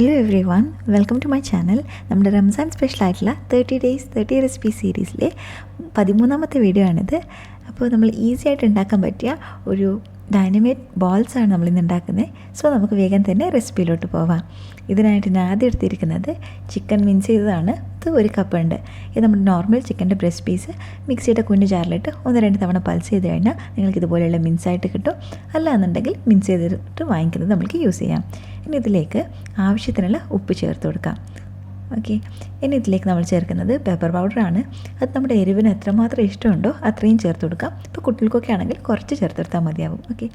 Hello everyone, welcome to my channel. നമ്മുടെ Ramzan സ്പെഷ്യലായിട്ടുള്ള 30 days 30 recipe സീരീസിലെ 13ാമത്തെ video ആണിത്. അപ്പോൾ നമ്മൾ ഈസി ആയിട്ട് ഉണ്ടാക്കാൻ പറ്റിയ ഒരു ഡൈനമൈറ്റ് ബോൾസാണ് നമ്മളിന്ന് ഉണ്ടാക്കുന്നത്. സോ നമുക്ക് വേഗം തന്നെ റെസിപ്പിയിലോട്ട് പോവാം. ഇതിനായിട്ട് ഞാൻ ആദ്യം എടുത്തിരിക്കുന്നത് ചിക്കൻ മിൻസ് ചെയ്തതാണ്. ഇത് 1 കപ്പ് ഉണ്ട്. ഇത് നമ്മുടെ നോർമൽ ചിക്കൻ്റെ ബ്രസ്റ്റ് പീസ് മിക്സിയുടെ കുഞ്ഞു ജാറിലിട്ട് 1-2 തവണ പൾസ് ചെയ്ത് കഴിഞ്ഞാൽ നിങ്ങൾക്ക് ഇതുപോലെയുള്ള മിൻസായിട്ട് കിട്ടും. അല്ല എന്നുണ്ടെങ്കിൽ മിൻസ് ചെയ്തിട്ട് വാങ്ങിക്കുന്നത് നമുക്ക് യൂസ് ചെയ്യാം. ഇനി ഇതിലേക്ക് ആവശ്യത്തിനുള്ള ഉപ്പ് ചേർത്ത് കൊടുക്കാം. ഓക്കെ, ഇനി ഇതിലേക്ക് നമ്മൾ ചേർക്കുന്നത് പെപ്പർ പൗഡറാണ്. അത് നമ്മുടെ എരിവിന് എത്രമാത്രം ഇഷ്ടമുണ്ടോ അത്രയും ചേർത്ത് കൊടുക്കാം. ഇപ്പോൾ കുട്ടികൾക്കൊക്കെ ആണെങ്കിൽ കുറച്ച് ചേർത്ത് കൊടുത്താൽ മതിയാവും. ഓക്കെ,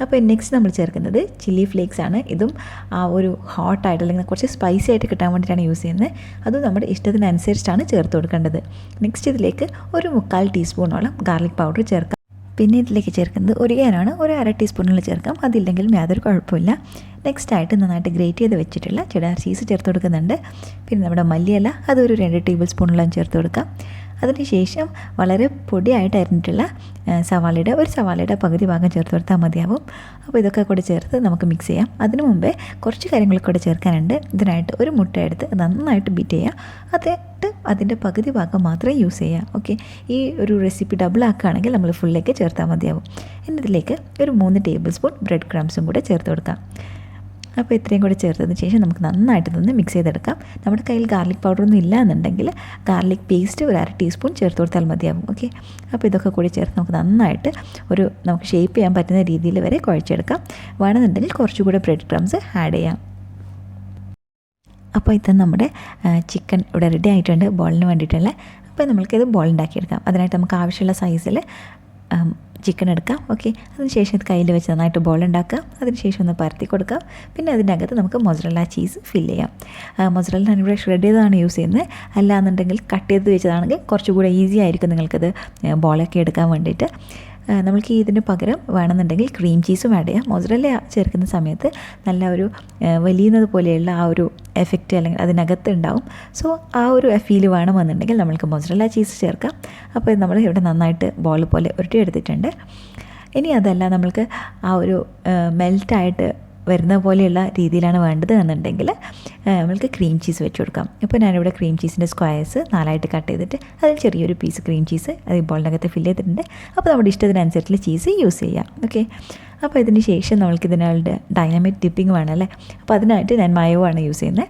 അപ്പോൾ നെക്സ്റ്റ് നമ്മൾ ചേർക്കുന്നത് ചില്ലി ഫ്ലേക്സ് ആണ്. ഇതും ആ ഒരു ഹോട്ടായിട്ട് അല്ലെങ്കിൽ കുറച്ച് സ്പൈസി ആയിട്ട് കിട്ടാൻ വേണ്ടിയിട്ടാണ് യൂസ് ചെയ്യുന്നത്. അതും നമ്മുടെ ഇഷ്ടത്തിനനുസരിച്ചാണ് ചേർത്ത് കൊടുക്കേണ്ടത്. നെക്സ്റ്റ് ഇതിലേക്ക് 1/4 ടീസ്പൂണോളം ഗാർലിക് പൗഡർ ചേർക്കാം. പിന്നെ ഇതിലേക്ക് ചേർക്കുന്നത് ഒരിഗാനോയാണ്. 1/2 ടീസ്പൂണിൽ ചേർക്കാം, അതില്ലെങ്കിലും യാതൊരു കുഴപ്പമില്ല. നെക്സ്റ്റ് ആയിട്ട് നന്നായിട്ട് ഗ്രേറ്റ് ചെയ്ത് വെച്ചിട്ടുള്ള ചെഡാർ ചീസ് ചേർത്ത് കൊടുക്കുന്നുണ്ട്. പിന്നെ നമ്മുടെ മല്ലിയില അതൊരു 2 ടേബിൾ സ്പൂണോളം ചേർത്ത് കൊടുക്കാം. അതിനുശേഷം വളരെ പൊടിയായിട്ട് അരിഞ്ഞിട്ടുള്ള സവാളയുടെ പകുതി ഭാഗം ചേർത്ത് കൊടുത്താൽ മതിയാവും. അപ്പോൾ ഇതൊക്കെ കൂടെ ചേർത്ത് നമുക്ക് മിക്സ് ചെയ്യാം. അതിനു മുമ്പേ കുറച്ച് കാര്യങ്ങൾ കൂടെ ചേർക്കാനുണ്ട്. ഇതിനായിട്ട് ഒരു മുട്ട എടുത്ത് നന്നായിട്ട് ബീറ്റ് ചെയ്യുക. അതിട്ട് അതിൻ്റെ പകുതി ഭാഗം മാത്രമേ യൂസ് ചെയ്യുക. ഓക്കെ, ഈ ഒരു റെസിപ്പി ഡബിൾ ആക്കുകയാണെങ്കിൽ നമ്മൾ ഫുള്ളിലേക്ക് ചേർത്താൽ മതിയാവും. ഇനി ഇതിലേക്ക് ഒരു 3 ടേബിൾ സ്പൂൺ ബ്രെഡ് ക്രംസും കൂടെ ചേർത്ത് കൊടുക്കാം. അപ്പോൾ ഇത്രയും കൂടെ ചേർത്തതിന് ശേഷം നമുക്ക് നന്നായിട്ട് ഇതൊന്ന് മിക്സ് ചെയ്തെടുക്കാം. നമ്മുടെ കയ്യിൽ ഗാർലിക് പൗഡറൊന്നും ഇല്ല എന്നുണ്ടെങ്കിൽ ഗാർലിക് പേസ്റ്റ് 1/2 ടീസ്പൂൺ ചേർത്ത് കൊടുത്താൽ മതിയാവും. ഓക്കെ, അപ്പോൾ ഇതൊക്കെ കൂടി ചേർത്ത് നമുക്ക് നന്നായിട്ട് നമുക്ക് ഷേപ്പ് ചെയ്യാൻ പറ്റുന്ന രീതിയിൽ വരെ കുഴച്ചെടുക്കാം. വേണമെന്നുണ്ടെങ്കിൽ കുറച്ചുകൂടെ ബ്രെഡ് ക്രംസ് ആഡ് ചെയ്യാം. അപ്പോൾ ഇത് നമ്മുടെ ചിക്കൻ ഇവിടെ റെഡി ആയിട്ടുണ്ട് ബോളിന് വേണ്ടിയിട്ടുള്ള. അപ്പോൾ നമ്മൾക്കിത് ബോൾ ഉണ്ടാക്കിയെടുക്കാം. അതിനായിട്ട് നമുക്ക് ആവശ്യമുള്ള സൈസിൽ ചിക്കൻ എടുക്കാം. ഓക്കെ, അതിനുശേഷം ഇത് കയ്യിൽ വെച്ച് നന്നായിട്ട് ബോൾ ഉണ്ടാക്കുക. അതിനുശേഷം ഒന്ന് പരത്തി കൊടുക്കാം. പിന്നെ അതിനകത്ത് നമുക്ക് മൊസറല്ല ചീസ് ഫില്ല് ചെയ്യാം. മൊസറല്ല ഞാനിവിടെ ഷ്രെഡ് ചെയ്തതാണ് യൂസ് ചെയ്യുന്നത്. അല്ല എന്നുണ്ടെങ്കിൽ കട്ട് ചെയ്ത് വെച്ചതാണെങ്കിൽ കുറച്ചുകൂടെ ഈസി ആയിരിക്കും നിങ്ങൾക്കത് ബോളൊക്കെ എടുക്കാൻ വേണ്ടിയിട്ട്. നമ്മൾക്ക് ഇതിന് പകരം വേണമെന്നുണ്ടെങ്കിൽ ക്രീം ചീസും ആഡ് ചെയ്യാം. മൊസറല്ല ചേർക്കുന്ന സമയത്ത് നല്ല ഒരു വലിയുന്നത് പോലെയുള്ള ആ ഒരു എഫക്റ്റ് അല്ലെങ്കിൽ അതിനകത്ത് ഉണ്ടാവും. സോ ആ ഒരു ഫീല് വേണമെന്നുണ്ടെങ്കിൽ നമ്മൾക്ക് മൊസറല്ല ചീസ് ചേർക്കാം. അപ്പോൾ നമ്മൾ ഇവിടെ നന്നായിട്ട് ബോൾ പോലെ ഉരുട്ടിയെടുത്തിട്ടുണ്ട്. ഇനി അതല്ല നമ്മൾക്ക് ആ ഒരു മെൽറ്റായിട്ട് വരുന്ന പോലെയുള്ള രീതിയിലാണ് വേണ്ടത് എന്നുണ്ടെങ്കിൽ നമ്മൾക്ക് ക്രീം ചീസ് വെച്ച് കൊടുക്കാം. ഇപ്പോൾ ഞാനിവിടെ ക്രീം ചീസിൻ്റെ സ്ക്വയർസ് 4ആയിട്ട് കട്ട് ചെയ്തിട്ട് അതിൽ ചെറിയൊരു പീസ് ക്രീം ചീസ് അത് ബോളിനകത്ത് ഫില്ല് ചെയ്തിട്ടുണ്ട്. അപ്പോൾ നമ്മുടെ ഇഷ്ടത്തിനനുസരിച്ചുള്ള ചീസ് യൂസ് ചെയ്യാം. ഓക്കെ, അപ്പോൾ ഇതിന് ശേഷം നമ്മൾക്ക് ഇതിനാളുടെ ഡൈനാമൈറ്റ് ഡിപ്പിംഗ് വേണമല്ലേ. അപ്പോൾ അതിനായിട്ട് ഞാൻ മയോ ആണ് യൂസ് ചെയ്യുന്നത്.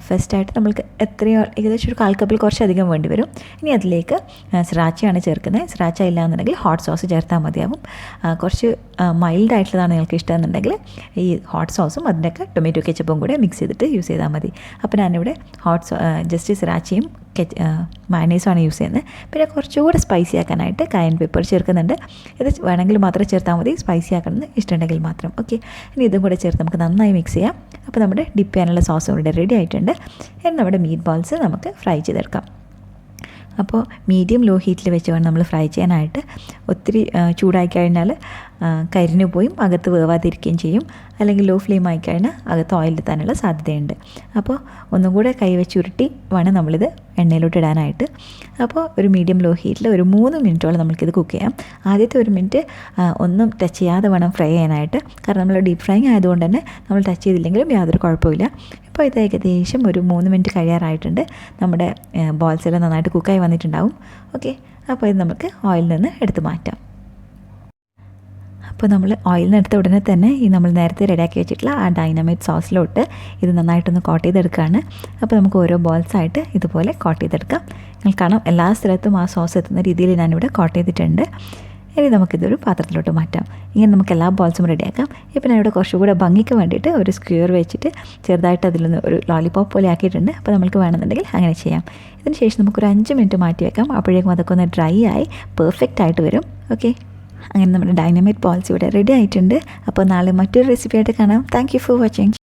ഫസ്റ്റായിട്ട് നമ്മൾക്ക് എത്രയോ ഏകദേശം ഒരു 1/4 കപ്പിൽ കുറച്ചധികം വേണ്ടി വരും. ഇനി അതിലേക്ക് സ്രാച്ചയാണ് ചേർക്കുന്നത്. സ്രാച്ച ഇല്ല എന്നുണ്ടെങ്കിൽ ഹോട്ട് സോസ് ചേർത്താൽ മതിയാവും. കുറച്ച് മൈൽഡ് ആയിട്ടുള്ളതാണ് നിങ്ങൾക്ക് ഇഷ്ടമെന്നുണ്ടെങ്കിൽ ഈ ഹോട്ട് സോസും അതിൻ്റെയൊക്കെ ടൊമാറ്റോ കെച്ചപ്പും കൂടെ മിക്സ് ചെയ്തിട്ട് യൂസ് ചെയ്താൽ മതി. അപ്പോൾ ഞാനിവിടെ ജസ്റ്റ് സ്രാച്ചയും മയണൈസുമാണ് യൂസ് ചെയ്യുന്നത്. പിന്നെ കുറച്ചുകൂടെ സ്പൈസി ആക്കാനായിട്ട് കായൻ പെപ്പർ ചേർക്കുന്നുണ്ട്. ഇത് വേണമെങ്കിൽ മാത്രം ചേർത്താൽ മതി, സ്പൈസി ആക്കണമെന്ന് ഇഷ്ടമുണ്ടെങ്കിൽ മാത്രം. ഓക്കെ, ഇനി ഇതും കൂടെ ചേർത്ത് നമുക്ക് നന്നായി മിക്സ് ചെയ്യാം. അപ്പോൾ നമ്മുടെ ഡിപ്പ് ചെയ്യാനുള്ള സോസ് ഇവിടെ റെഡി ആയിട്ടുണ്ട്. ഇനി നമ്മുടെ മീറ്റ് ബോൾസ് നമുക്ക് ഫ്രൈ ചെയ്തെടുക്കാം. അപ്പോൾ മീഡിയം ലോ ഹീറ്റിൽ വെച്ച് വേണം നമ്മൾ ഫ്രൈ ചെയ്യാനായിട്ട്. ഒത്തിരി ചൂടായി കഴിഞ്ഞാൽ കരിഞ്ഞു പോയും അകത്ത് വേവാതിരിക്കുകയും ചെയ്യും. അല്ലെങ്കിൽ ലോ ഫ്ലെയിം ആയിക്കഴിഞ്ഞാൽ അകത്ത് ഓയിൽ എത്താനുള്ള സാധ്യതയുണ്ട്. അപ്പോൾ ഒന്നും കൂടെ കൈ വെച്ച് ഉരുട്ടി വേണം നമ്മളിത് എണ്ണയിലോട്ട് ഇടാനായിട്ട്. അപ്പോൾ ഒരു മീഡിയം ലോ ഹീറ്റിൽ ഒരു 3 മിനിറ്റോളം നമുക്കിത് കുക്ക് ചെയ്യാം. ആദ്യത്തെ 1 മിനിറ്റ് ഒന്നും ടച്ച് ചെയ്യാതെ വേണം ഫ്രൈ ചെയ്യാനായിട്ട്. കാരണം നമ്മൾ ഡീപ്പ് ഫ്രൈ ആയതുകൊണ്ട് തന്നെ നമ്മൾ ടച്ച് ചെയ്തില്ലെങ്കിലും യാതൊരു കുഴപ്പമില്ല. ഇപ്പോൾ ഇത് ഏകദേശം ഒരു 3 മിനിറ്റ് കഴിയാറായിട്ടുണ്ട്. നമ്മുടെ ബോൾസ് എല്ലാം നന്നായിട്ട് കുക്കായി വന്നിട്ടുണ്ടാവും. ഓക്കെ, അപ്പോൾ ഇത് നമുക്ക് ഓയിലിൽ നിന്ന് എടുത്ത് മാറ്റാം. അപ്പോൾ നമ്മൾ ഓയിലിൽ നിന്ന് എടുത്ത ഉടനെ തന്നെ ഈ നമ്മൾ നേരത്തെ റെഡിയാക്കി വെച്ചിട്ടുള്ള ആ ഡൈനാമൈറ്റ് സോസിലോട്ട് ഇത് നന്നായിട്ടൊന്ന് കോട്ട് ചെയ്തെടുക്കുകയാണ്. അപ്പോൾ നമുക്ക് ഓരോ ബോൾസായിട്ട് ഇതുപോലെ കോട്ട് ചെയ്തെടുക്കാം. നിങ്ങൾ കാണാം എല്ലാ സ്ഥലത്തും ആ സോസ് എത്തുന്ന രീതിയിൽ ഞാനിവിടെ കോട്ട് ചെയ്തിട്ടുണ്ട്. ഇനി നമുക്കിതൊരു പാത്രത്തിലോട്ട് മാറ്റാം. ഇങ്ങനെ നമുക്ക് എല്ലാ ബോൾസും റെഡിയാക്കാം. ഇപ്പോൾ ഞാനിവിടെ കുറച്ചുകൂടെ ഭംഗിക്ക് വേണ്ടിയിട്ട് ഒരു സ്ക്വയർ വെച്ചിട്ട് ചെറുതായിട്ട് അതിൽ നിന്ന് ഒരു ലോലിപോപ്പ് പോലെ ആക്കിയിട്ടുണ്ട്. അപ്പോൾ നമുക്ക് വേണമെന്നുണ്ടെങ്കിൽ അങ്ങനെ ചെയ്യാം. ഇതിന് ശേഷം നമുക്കൊരു 5 മിനിറ്റ് മാറ്റി വെക്കാം. അപ്പോഴേക്കും അതൊക്കെ ഒന്ന് ഡ്രൈ ആയി പെർഫെക്റ്റ് ആയിട്ട് വരും. ഓക്കെ, അങ്ങനെ നമ്മുടെ ഡൈനാമൈറ്റ് ബോൾസ് ഇവിടെ റെഡി ആയിട്ടുണ്ട്. അപ്പോൾ നാളെ മറ്റൊരു റെസിപ്പി ആയിട്ട് കാണാം. Thank you for watching.